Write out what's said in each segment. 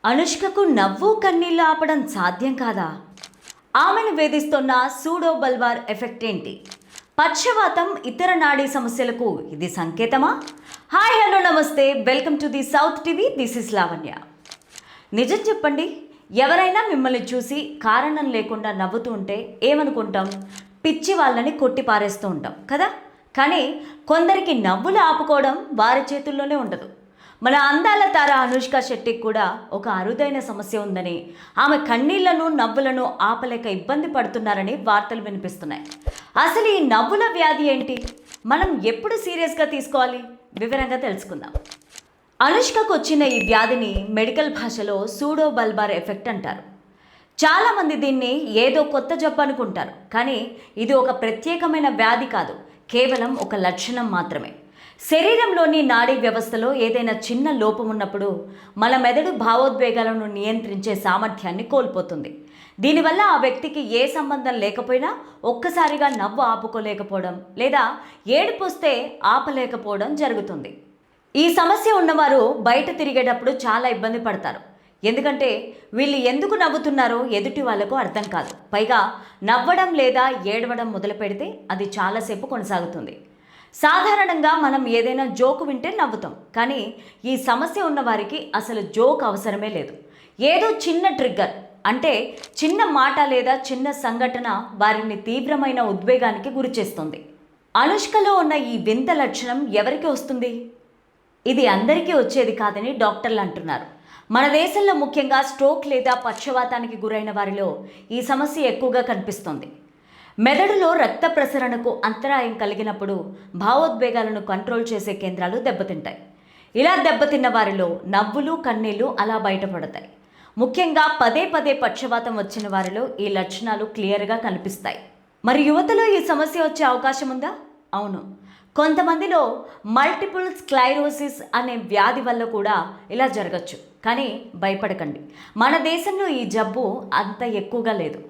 అనుష్కకు నవ్వు కన్నీళ్లు ఆపడం సాధ్యం కాదా? ఆమెను వేధిస్తున్న సూడో బల్వార్ ఎఫెక్ట్ ఏంటి? పక్షవాతం, ఇతర నాడీ సమస్యలకు ఇది సంకేతమా? హాయ్, హలో, నమస్తే, welcome to the south TV. This is Lavanya. నిజం చెప్పండి, ఎవరైనా మిమ్మల్ని చూసి కారణం లేకుండా నవ్వుతూ ఉంటే ఏమనుకుంటాం? పిచ్చి వాళ్ళని కొట్టి పారేస్తూ ఉంటాం కదా. కానీ కొందరికి నవ్వులు ఆపుకోవడం వారి చేతుల్లోనే ఉండదు. మన అందాల తార అనుష్క శెట్టికి కూడా ఒక అరుదైన సమస్య ఉందని, ఆమె కన్నీళ్లను నవ్వులను ఆపలేక ఇబ్బంది పడుతున్నారని వార్తలు వినిపిస్తున్నాయి. అసలు ఈ నవ్వుల వ్యాధి ఏంటి? మనం ఎప్పుడు సీరియస్గా తీసుకోవాలి? వివరంగా తెలుసుకుందాం. అనుష్కకు వచ్చిన ఈ వ్యాధిని మెడికల్ భాషలో సూడో బల్బార్ ఎఫెక్ట్ అంటారు. చాలామంది దీన్ని ఏదో కొత్త జబ్బు అనుకుంటారు, కానీ ఇది ఒక ప్రత్యేకమైన వ్యాధి కాదు, కేవలం ఒక లక్షణం మాత్రమే. శరీరంలోని నాడీ వ్యవస్థలో ఏదైనా చిన్న లోపం ఉన్నప్పుడు మన మెదడు భావోద్వేగాలను నియంత్రించే సామర్థ్యాన్ని కోల్పోతుంది. దీనివల్ల ఆ వ్యక్తికి ఏ సంబంధం లేకపోయినా ఒక్కసారిగా నవ్వు ఆపుకోలేకపోవడం లేదా ఏడుపు వస్తే ఆపలేకపోవడం జరుగుతుంది. ఈ సమస్య ఉన్నవారు బయట తిరిగేటప్పుడు చాలా ఇబ్బంది పడతారు. ఎందుకంటే వీళ్ళు ఎందుకు నవ్వుతున్నారో ఎదుటి వాళ్లకు అర్థం కాదు. పైగా నవ్వడం లేదా ఏడవడం మొదలు పెడితే అది చాలాసేపు కొనసాగుతుంది. సాధారణంగా మనం ఏదైనా జోక్ వింటే నవ్వుతాం, కానీ ఈ సమస్య ఉన్న వారికి అసలు జోక్ అవసరమే లేదు. ఏదో చిన్న ట్రిగ్గర్, అంటే చిన్న మాట లేదా చిన్న సంఘటన వారిని తీవ్రమైన ఉద్వేగానికి గురిచేస్తుంది. అనుష్కలో ఉన్న ఈ వింత లక్షణం ఎవరికి వస్తుంది? ఇది అందరికీ వచ్చేది కాదని డాక్టర్లు అంటున్నారు. మన దేశంలో ముఖ్యంగా స్ట్రోక్ లేదా పక్షవాతానికి గురైన వారిలో ఈ సమస్య ఎక్కువగా కనిపిస్తుంది. మెదడులో రక్త ప్రసరణకు అంతరాయం కలిగినప్పుడు భావోద్వేగాలను కంట్రోల్ చేసే కేంద్రాలు దెబ్బతింటాయి. ఇలా దెబ్బతిన్న వారిలో నవ్వులు, కన్నీళ్లు అలా బయటపడతాయి. ముఖ్యంగా పదే పదే పక్షవాతం వచ్చిన వారిలో ఈ లక్షణాలు క్లియర్గా కనిపిస్తాయి. మరి యువతలో ఈ సమస్య వచ్చే అవకాశం ఉందా? అవును, కొంతమందిలో మల్టిపుల్ స్క్లెరోసిస్ అనే వ్యాధి వల్ల కూడా ఇలా జరగచ్చు. కానీ భయపడకండి, మన దేశంలో ఈ జబ్బు అంత ఎక్కువగా లేదు.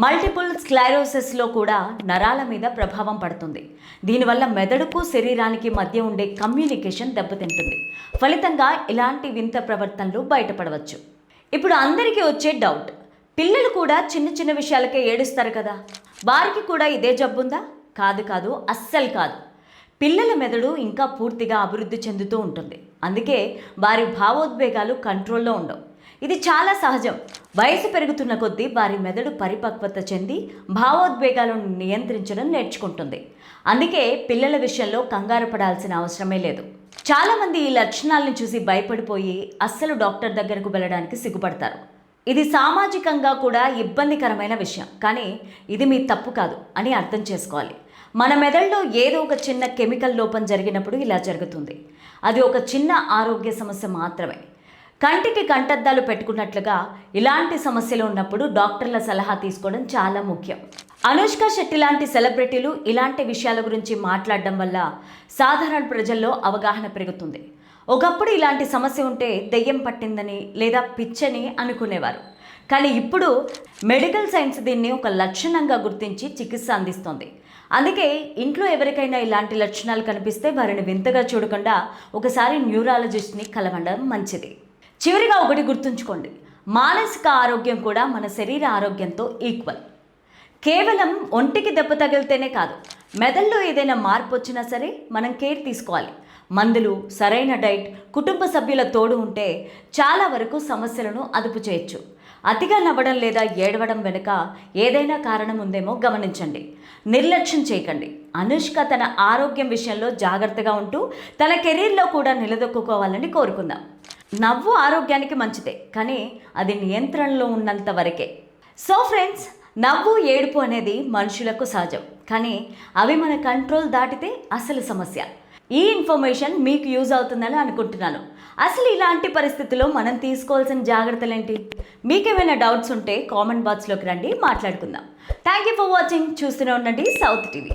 మల్టిపుల్ స్క్లెరోసిస్లో కూడా నరాల మీద ప్రభావం పడుతుంది. దీనివల్ల మెదడుకు శరీరానికి మధ్య ఉండే కమ్యూనికేషన్ దెబ్బతింటుంది. ఫలితంగా ఇలాంటి వింత ప్రవర్తనలు బయటపడవచ్చు. ఇప్పుడు అందరికీ వచ్చే డౌట్, పిల్లలు కూడా చిన్న చిన్న విషయాలకే ఏడుస్తారు కదా, వారికి కూడా ఇదే జబ్బుందా? కాదు, అస్సలు కాదు. పిల్లల మెదడు ఇంకా పూర్తిగా అభివృద్ధి చెందుతూ ఉంటుంది. అందుకే వారి భావోద్వేగాలు కంట్రోల్లో ఉండవు. ఇది చాలా సహజం. వయసు పెరుగుతున్న కొద్దీ వారి మెదడు పరిపక్వత చెంది భావోద్వేగాలను నియంత్రించడం నేర్చుకుంటుంది. అందుకే పిల్లల విషయంలో కంగారు పడాల్సిన అవసరమే లేదు. చాలామంది ఈ లక్షణాలను చూసి భయపడిపోయి అస్సలు డాక్టర్ దగ్గరకు వెళ్ళడానికి సిగ్గుపడతారు. ఇది సామాజికంగా కూడా ఇబ్బందికరమైన విషయం, కానీ ఇది మీ తప్పు కాదు అని అర్థం చేసుకోవాలి. మన మెదడులో ఏదో ఒక చిన్న కెమికల్ లోపం జరిగినప్పుడు ఇలా జరుగుతుంది. అది ఒక చిన్న ఆరోగ్య సమస్య మాత్రమే. కంటికి కంటద్దాలు పెట్టుకున్నట్లుగా ఇలాంటి సమస్యలు ఉన్నప్పుడు డాక్టర్ల సలహా తీసుకోవడం చాలా ముఖ్యం. అనుష్క శెట్టి లాంటి సెలబ్రిటీలు ఇలాంటి విషయాల గురించి మాట్లాడడం వల్ల సాధారణ ప్రజల్లో అవగాహన పెరుగుతుంది. ఒకప్పుడు ఇలాంటి సమస్య ఉంటే దెయ్యం పట్టిందని లేదా పిచ్చని అనుకునేవారు. కానీ ఇప్పుడు మెడికల్ సైన్స్ దీన్ని ఒక లక్షణంగా గుర్తించి చికిత్స అందిస్తోంది. అందుకే ఇంట్లో ఎవరికైనా ఇలాంటి లక్షణాలు కనిపిస్తే వారిని వింతగా చూడకుండా ఒకసారి న్యూరాలజిస్ట్ని కలవడం మంచిది. చివరిగా ఒకటి గుర్తుంచుకోండి, మానసిక ఆరోగ్యం కూడా మన శరీర ఆరోగ్యంతో ఈక్వల్. కేవలం ఒంటికి దెబ్బ తగిలితేనే కాదు, మెదడులో ఏదైనా మార్పు వచ్చినా సరే మనం కేర్ తీసుకోవాలి. మందులు, సరైన డైట్, కుటుంబ సభ్యుల తోడు ఉంటే చాలా వరకు సమస్యలను అదుపు చేయొచ్చు. అతిగా నవ్వడం లేదా ఏడవడం వెనుక ఏదైనా కారణం ఉందేమో గమనించండి. నిర్లక్ష్యం చేయకండి. అనుష్క తన ఆరోగ్యం విషయంలో జాగ్రత్తగా ఉంటూ తన కెరీర్లో కూడా నిలదొక్కుకోవాలని కోరుకుందాం. నవ్వు ఆరోగ్యానికి మంచిదే, కానీ అది నియంత్రణలో ఉన్నంత వరకే. సో ఫ్రెండ్స్, నవ్వు, ఏడుపు అనేది మనుషులకు సహజం, కానీ అవి మన కంట్రోల్ దాటితే అసలు సమస్య. ఈ ఇన్ఫర్మేషన్ మీకు యూజ్ అవుతుందని అనుకుంటున్నాను. అసలు ఇలాంటి పరిస్థితుల్లో మనం తీసుకోవాల్సిన జాగ్రత్తలు ఏంటి? మీకేమైనా డౌట్స్ ఉంటే కామెంట్ బాక్స్లోకి రండి, మాట్లాడుకుందాం. Thank you for watching. చూస్తూనే ఉండండి సౌత్ టీవీ.